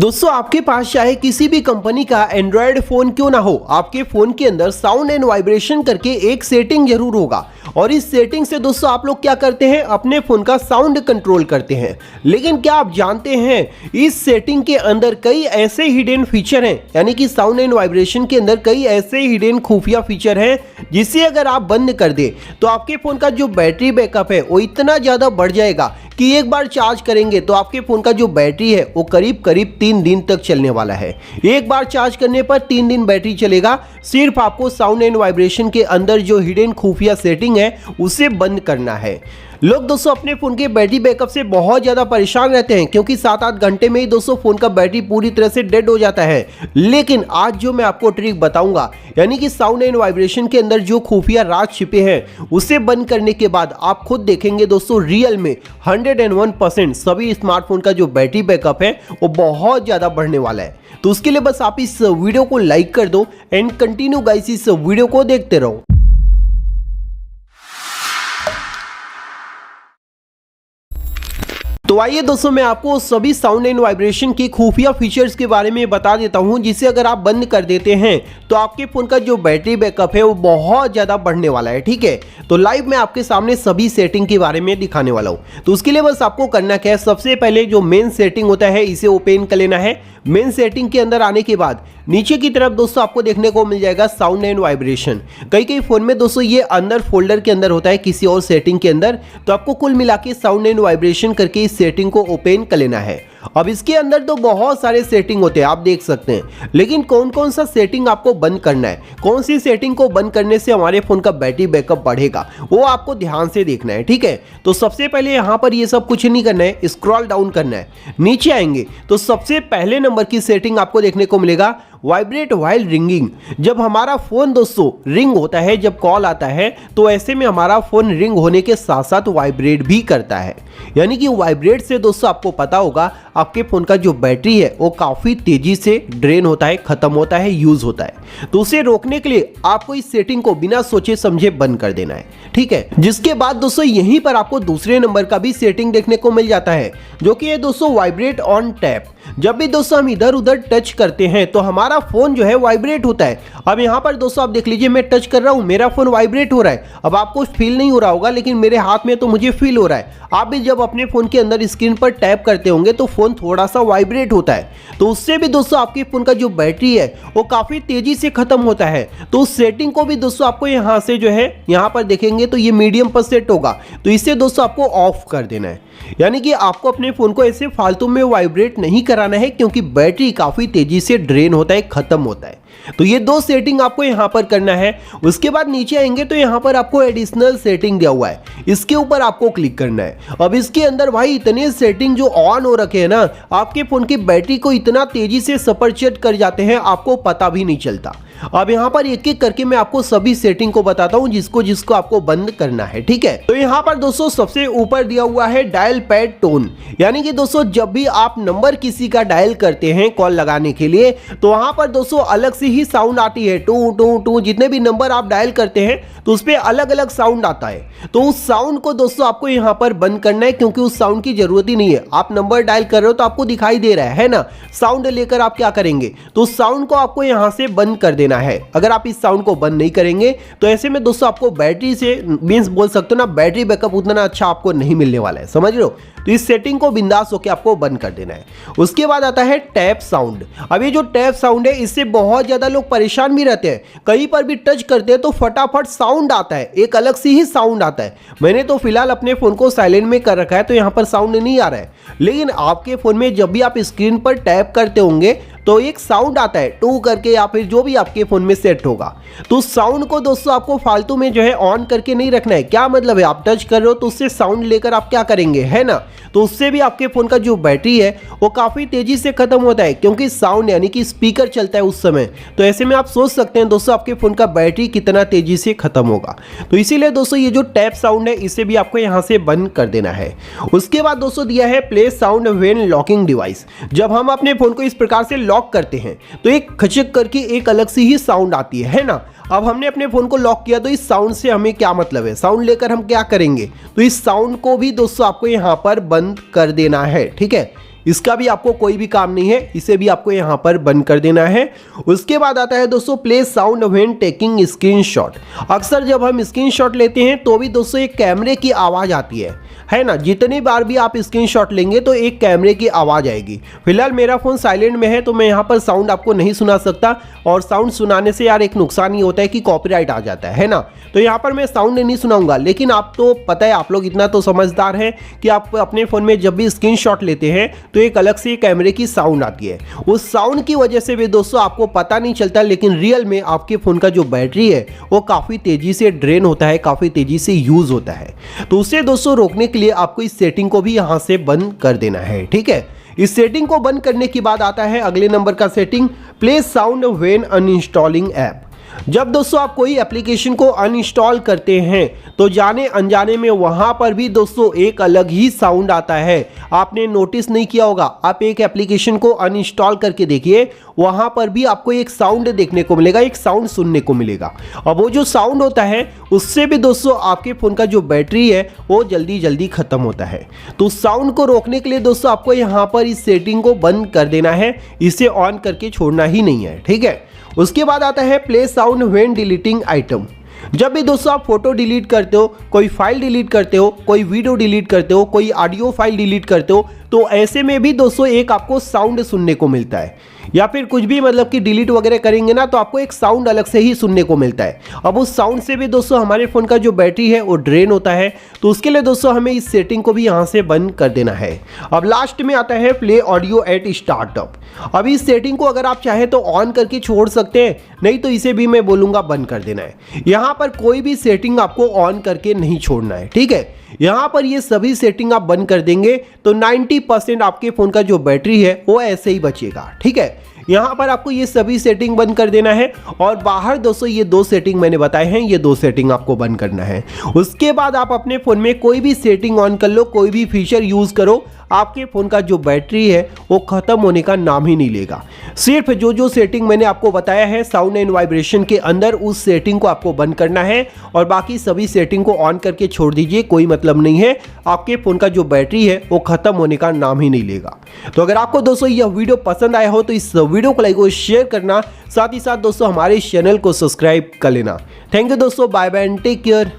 दोस्तों आपके पास चाहे किसी भी कंपनी का एंड्रॉयड फोन क्यों ना हो, आपके फोन के अंदर साउंड एंड वाइब्रेशन करके एक सेटिंग जरूर होगा। और इस सेटिंग से दोस्तों आप लोग क्या करते हैं, अपने फोन का साउंड कंट्रोल करते हैं। लेकिन क्या आप जानते हैं इस सेटिंग के अंदर कई ऐसे हिडन फीचर हैं, यानी कि साउंड एंड वाइब्रेशन के अंदर कई ऐसे हिडन खुफिया फीचर हैं जिसे अगर आप बंद कर दे तो आपके फोन का जो बैटरी बैकअप है वो इतना ज्यादा बढ़ जाएगा कि एक बार चार्ज करेंगे तो आपके फोन का जो बैटरी है वो करीब 3 दिन तक चलने वाला है। एक बार चार्ज करने पर 3 दिन बैटरी चलेगा। सिर्फ आपको साउंड एंड वाइब्रेशन के अंदर जो हिडन खुफिया सेटिंग है उसे बंद करना है। लोग दोस्तों अपने फोन के बैटरी बैकअप से बहुत ज्यादा परेशान रहते हैं, क्योंकि 7-8 घंटे में ही दोस्तों फोन का बैटरी पूरी तरह से डेड हो जाता है। लेकिन आज जो मैं आपको ट्रिक बताऊंगा, यानी कि साउंड एंड वाइब्रेशन के अंदर जो खुफिया राज छिपे हैं उसे बंद करने के बाद आप खुद देखेंगे दोस्तों रियल में 101% सभी स्मार्टफोन का जो बैटरी बैकअप है वो बहुत ज्यादा बढ़ने वाला है। तो उसके लिए बस आप इस वीडियो को लाइक कर दो एंड कंटिन्यू गाइस इस वीडियो को देखते रहो। तो आइए दोस्तों मैं आपको सभी साउंड एंड वाइब्रेशन के खुफिया फीचर्स के बारे में बता देता हूं, जिसे अगर आप बंद कर देते हैं तो आपके फोन का जो बैटरी बैकअप है वो बहुत ज्यादा बढ़ने वाला है। ठीक है, तो लाइव मैं आपके सामने सभी सेटिंग के बारे में दिखाने वाला हूं। तो उसके लिए बस आपको करना क्या है, सबसे पहले जो मेन सेटिंग होता है इसे ओपन कर लेना है। मेन सेटिंग के अंदर आने के बाद नीचे की तरफ दोस्तों आपको देखने को मिल जाएगा साउंड एंड वाइब्रेशन। कई फोन में दोस्तों ये अंदर फोल्डर के अंदर होता है किसी और सेटिंग के अंदर। तो आपको कुल मिला के साउंड एंड वाइब्रेशन करके इस सेटिंग को ओपन कर लेना है। अब इसके अंदर तो बहुत सारे सेटिंग होते हैं, आप देख सकते हैं, लेकिन कौन कौन सा सेटिंग आपको बंद करना है, कौन सी सेटिंग को बंद करने से हमारे फोन का बैटरी बैकअप बढ़ेगा, वो आपको ध्यान से देखना है। ठीक है, तो सबसे पहले यहाँ पर ये सब कुछ नहीं करना है, स्क्रॉल डाउन करना है। नीचे आएंगे तो सबसे पहले नंबर की सेटिंग आपको देखने को मिलेगा वाइब्रेट व्हाइल रिंगिंग। जब हमारा फोन दोस्तों रिंग होता है, जब कॉल आता है तो ऐसे में हमारा फोन रिंग होने के साथ साथ वाइब्रेट भी करता है। यानी कि वाइब्रेट से दोस्तों आपको पता होगा आपके फोन का जो बैटरी है वो काफी तेजी से ड्रेन होता है, खत्म होता है, यूज होता है। तो उसे रोकने के लिए आपको इस सेटिंग को बिना सोचे समझे बंद कर देना है। ठीक है, जिसके बाद दोस्तों यहीं पर आपको दूसरे नंबर का भी सेटिंग देखने को मिल जाता है, जो कि है दोस्तों वाइब्रेट ऑन टैप। जब भी दोस्तों हम इधर उधर टच करते हैं तो हमारा फोन जो है वाइब्रेट होता है। अब यहाँ पर दोस्तों आप देख लीजिए, मैं टच कर रहा हूँ, मेरा फोन वाइब्रेट हो रहा है। अब आपको फील नहीं हो रहा होगा, लेकिन मेरे हाथ में तो मुझे फील हो रहा है। आप भी जब अपने फोन के अंदर स्क्रीन पर टैप करते होंगे तो फोन थोड़ा सा वाइब्रेट होता है। तो उससे भी दोस्तों आपके फोन का जो बैटरी है वो काफी तेजी से खत्म होता है। तो उस सेटिंग को भी दोस्तों आपको यहाँ से जो है यहाँ पर देखेंगे तो ये मीडियम पर सेट होगा, तो इसे दोस्तों आपको ऑफ कर देना है। यानी कि आपको अपने फोन को ऐसे फालतू में वाइब्रेट नहीं कराना है, क्योंकि बैटरी काफी तेजी से ड्रेन होता है, खत्म होता है। तो ये दो सेटिंग आपको यहां पर करना है। उसके बाद नीचे आएंगे तो यहां पर आपको एडिशनल सेटिंग दिया हुआ है, इसके ऊपर आपको क्लिक करना है। अब इसके अंदर भाई इतने सेटिंग जो ऑन हो रखे हैं ना, आपके फोन की बैटरी को इतना तेजी से सपरचेट कर जाते हैं आपको पता भी नहीं चलता। अब यहाँ पर एक एक करके मैं आपको सभी सेटिंग को बताता हूँ जिसको जिसको आपको बंद करना है। ठीक है, तो यहाँ पर दोस्तों सबसे ऊपर दिया हुआ है डायल पैड टोन। यानी कि दोस्तों जब भी आप नंबर किसी का डायल करते हैं कॉल लगाने के लिए तो वहां पर दोस्तों अलग से ही साउंड आती है, टू टू टू। जितने भी नंबर आप डायल करते हैं तो उस पर अलग अलग साउंड आता है। तो उस साउंड को दोस्तों आपको यहाँ पर बंद करना है, क्योंकि उस साउंड की जरूरत ही नहीं है। आप नंबर डायल कर रहे हो तो आपको दिखाई दे रहा है ना, साउंड लेकर आप क्या करेंगे, तो उस साउंड को आपको यहाँ से बंद कर देना है। अगर आप इस साउंड को बंद नहीं करेंगे तो ऐसे में दोस्तों आपको बैटरी से मींस बोल सकते हो ना, बैटरी बैकअप उतना अच्छा आपको नहीं मिलने वाला है, समझ रहे हो। तो इस सेटिंग को बिंदास होकर आपको बंद कर देना है। उसके बाद आता है टैप साउंड। अब ये जो टैप साउंड है इससे बहुत ज्यादा लोग परेशान भी रहते हैं। कहीं पर भी टच करते हैं तो फटाफट साउंड आता है, एक अलग से ही साउंड आता है। मैंने तो फिलहाल अपने फोन को साइलेंट में कर रखा है तो यहाँ पर साउंड नहीं आ रहा है, लेकिन आपके फोन में जब भी आप स्क्रीन पर टैप करते होंगे तो एक साउंड आता है टू करके, या फिर जो भी आपके फोन में सेट होगा। तो साउंड को दोस्तों आपको फालतू में जो है ऑन करके नहीं रखना है। क्या मतलब है, आप टच कर रहे हो तो उससे साउंड लेकर आप क्या करेंगे, है ना, तो उससे भी आपके फोन का जो बैटरी है वो काफी तेजी से खत्म होता है, क्योंकि साउंड यानी कि स्पीकर चलता है उस समय। तो ऐसे में आप सोच सकते हैं दोस्तों आपके फोन का बैटरी कितना तेजी से खत्म होगा। तो इसीलिए दोस्तों ये जो टैप साउंड है इसे भी आपको यहाँ से बंद कर देना है। उसके बाद दोस्तों दिया है play sound when locking device. जब हम अपने फोन को इस प्रकार से लॉक करते हैं तो एक खचक करके एक अलग सी ही साउंड आती है ना। अब हमने अपने फोन को लॉक किया तो इस साउंड से हमें क्या मतलब है, साउंड लेकर हम क्या करेंगे, तो इस साउंड को भी दोस्तों आपको यहाँ पर बंद कर देना है। ठीक है, इसका भी आपको कोई भी काम नहीं है, इसे भी आपको यहाँ पर बंद कर देना है। उसके बाद आता है दोस्तों play sound when taking screenshot. अक्सर जब हम स्क्रीनशॉट लेते हैं तो भी दोस्तों एक कैमरे की आवाज़ आती है ना। जितनी बार भी आप स्क्रीनशॉट लेंगे तो एक कैमरे की आवाज़ आएगी। फिलहाल मेरा फ़ोन साइलेंट में है तो मैं यहाँ पर साउंड आपको नहीं सुना सकता, और साउंड सुनाने से यार एक नुकसान ही होता है कि कॉपीराइट आ जाता है ना। तो यहाँ पर मैं साउंड नहीं सुनाऊंगा, लेकिन आप तो पता है, आप लोग इतना तो समझदार हैं कि आप अपने फ़ोन में जब भी स्क्रीनशॉट लेते हैं तो एक अलग से कैमरे की साउंड आती है। उस साउंड की वजह से भी दोस्तों आपको पता नहीं चलता, लेकिन रियल में आपके फ़ोन का जो बैटरी है वो काफ़ी तेज़ी से ड्रेन होता है, काफ़ी तेज़ी से यूज़ होता है। तो उसे दोस्तों रोकने के लिए आपको इस सेटिंग को भी यहाँ से बंद कर देना है, ठीक है। इस सेटिंग को बंद करने के बाद आता है अगले नंबर का setting, play sound when uninstalling app. जब दोस्तों आप कोई एप्लीकेशन को अनइंस्टॉल करते हैं तो जाने अनजाने में वहां पर भी दोस्तों एक अलग ही साउंड आता है। आपने नोटिस नहीं किया होगा, आप एक एप्लीकेशन को अनइंस्टॉल करके देखिए, वहां पर भी आपको एक साउंड देखने को मिलेगा, एक साउंड सुनने को मिलेगा। और वो जो साउंड होता है उससे भी दोस्तों आपके फ़ोन का जो बैटरी है वो जल्दी जल्दी ख़त्म होता है। तो साउंड को रोकने के लिए दोस्तों आपको यहाँ पर इस सेटिंग को बंद कर देना है, इसे ऑन करके छोड़ना ही नहीं है, ठीक है। उसके बाद आता है play sound when deleting item. जब भी दोस्तों आप फोटो डिलीट करते हो, कोई फाइल डिलीट करते हो, कोई वीडियो डिलीट करते हो, कोई ऑडियो फाइल डिलीट करते हो, तो ऐसे में भी दोस्तों एक आपको साउंड सुनने को मिलता है। या फिर कुछ भी मतलब कि डिलीट वगैरह करेंगे ना तो आपको एक साउंड अलग से ही सुनने को मिलता है। अब उस साउंड से भी दोस्तों हमारे फ़ोन का जो बैटरी है वो ड्रेन होता है। तो उसके लिए दोस्तों हमें इस सेटिंग को भी यहाँ से बंद कर देना है। अब लास्ट में आता है प्ले ऑडियो एट स्टार्टअप। अब इस सेटिंग को अगर आप चाहें तो ऑन करके छोड़ सकते हैं, नहीं तो इसे भी मैं बोलूँगा बंद कर देना है। यहाँ पर कोई भी सेटिंग आपको ऑन करके नहीं छोड़ना है, ठीक है। यहाँ पर ये सभी सेटिंग आप बंद कर देंगे तो 90% आपके फ़ोन का जो बैटरी है वो ऐसे ही बचेगा, ठीक है। यहाँ पर आपको ये सभी सेटिंग बंद कर देना है, और बाहर दोस्तों ये 2 सेटिंग मैंने बताए हैं, ये 2 सेटिंग आपको बंद करना है। उसके बाद आप अपने फ़ोन में कोई भी सेटिंग ऑन कर लो, कोई भी फीचर यूज़ करो, आपके फ़ोन का जो बैटरी है वो ख़त्म होने का नाम ही नहीं लेगा। सिर्फ जो सेटिंग मैंने आपको बताया है साउंड एंड वाइब्रेशन के अंदर, उस सेटिंग को आपको बंद करना है, और बाकी सभी सेटिंग को ऑन करके छोड़ दीजिए, कोई मतलब नहीं है, आपके फ़ोन का जो बैटरी है वो ख़त्म होने का नाम ही नहीं लेगा। तो अगर आपको दोस्तों यह वीडियो पसंद आया हो तो इस वीडियो को लाइक और शेयर करना, साथ ही साथ दोस्तों हमारे चैनल को सब्सक्राइब कर लेना। थैंक यू दोस्तों, bye bye and take care.